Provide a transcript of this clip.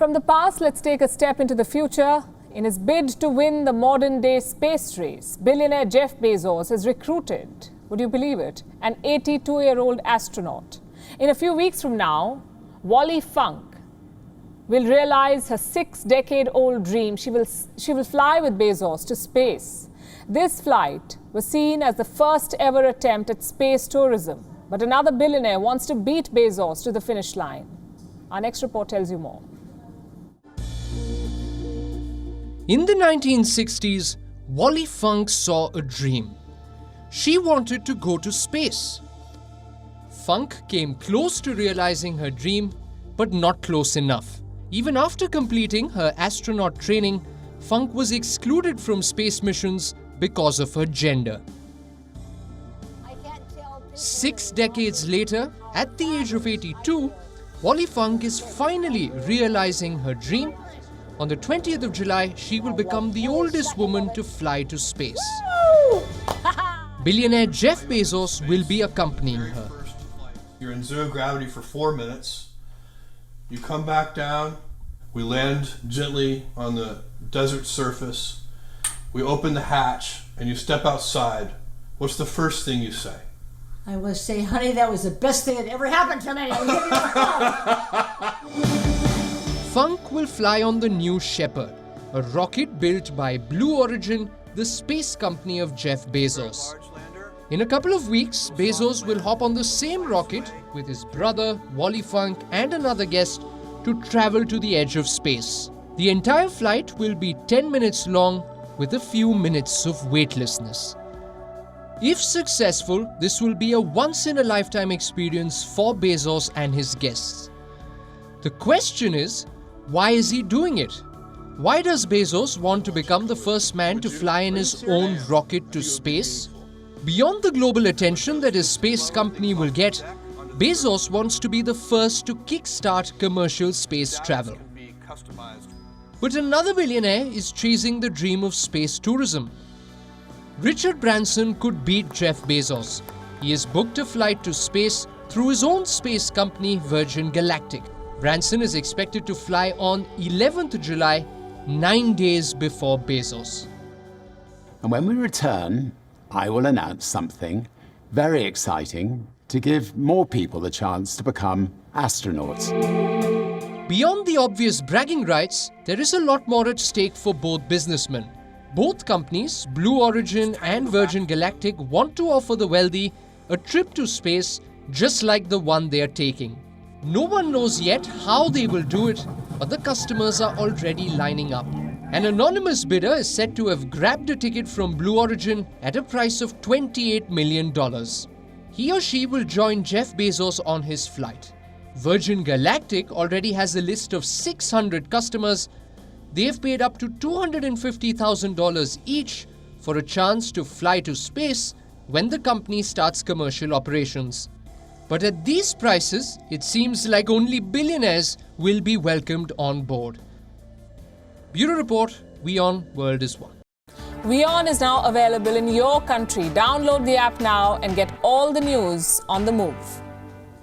From the past, let's take a step into the future. In his bid to win the modern-day space race, billionaire Jeff Bezos has recruited, would you believe it, an 82-year-old astronaut. In a few weeks from now, Wally Funk will realize her 6-decade-old dream. She will fly with Bezos to space. This flight was seen as the first ever attempt at space tourism. But another billionaire wants to beat Bezos to the finish line. Our next report tells you more. In the 1960s, Wally Funk saw a dream. She wanted to go to space. Funk came close to realizing her dream, but not close enough. Even after completing her astronaut training, Funk was excluded from space missions because of her gender. 6 decades later, at the age of 82, Wally Funk is finally realizing her dream. On the 20th of July, she will become the oldest woman to fly to space. Billionaire Jeff Bezos will be accompanying her. You're in zero gravity for 4 minutes. You come back down. We land gently on the desert surface. We open the hatch and you step outside. What's the first thing you say? I will say, honey, that was the best thing that ever happened to me. I'll give you a hug. Funk will fly on the New Shepard, a rocket built by Blue Origin, the space company of Jeff Bezos. In a couple of weeks, Bezos will hop on the same rocket with his brother, Wally Funk, and another guest to travel to the edge of space. The entire flight will be 10 minutes long with a few minutes of weightlessness. If successful, this will be a once-in-a-lifetime experience for Bezos and his guests. The question is, why is he doing it? Why does Bezos want to become the first man to fly in his own rocket to space? Beyond the global attention that his space company will get, Bezos wants to be the first to kickstart commercial space travel. But another billionaire is chasing the dream of space tourism. Richard Branson could beat Jeff Bezos. He has booked a flight to space through his own space company, Virgin Galactic. Branson is expected to fly on 11th July, 9 days before Bezos. And when we return, I will announce something very exciting to give more people the chance to become astronauts. Beyond the obvious bragging rights, there is a lot more at stake for both businessmen. Both companies, Blue Origin and Virgin Galactic, want to offer the wealthy a trip to space just like the one they are taking. No one knows yet how they will do it, but the customers are already lining up. An anonymous bidder is said to have grabbed a ticket from Blue Origin at a price of $28 million. He or she will join Jeff Bezos on his flight. Virgin Galactic already has a list of 600 customers. They have paid up to $250,000 each for a chance to fly to space when the company starts commercial operations. But at these prices, it seems like only billionaires will be welcomed on board. Bureau Report, WION, World is One. WION is now available in your country. Download the app now and get all the news on the move.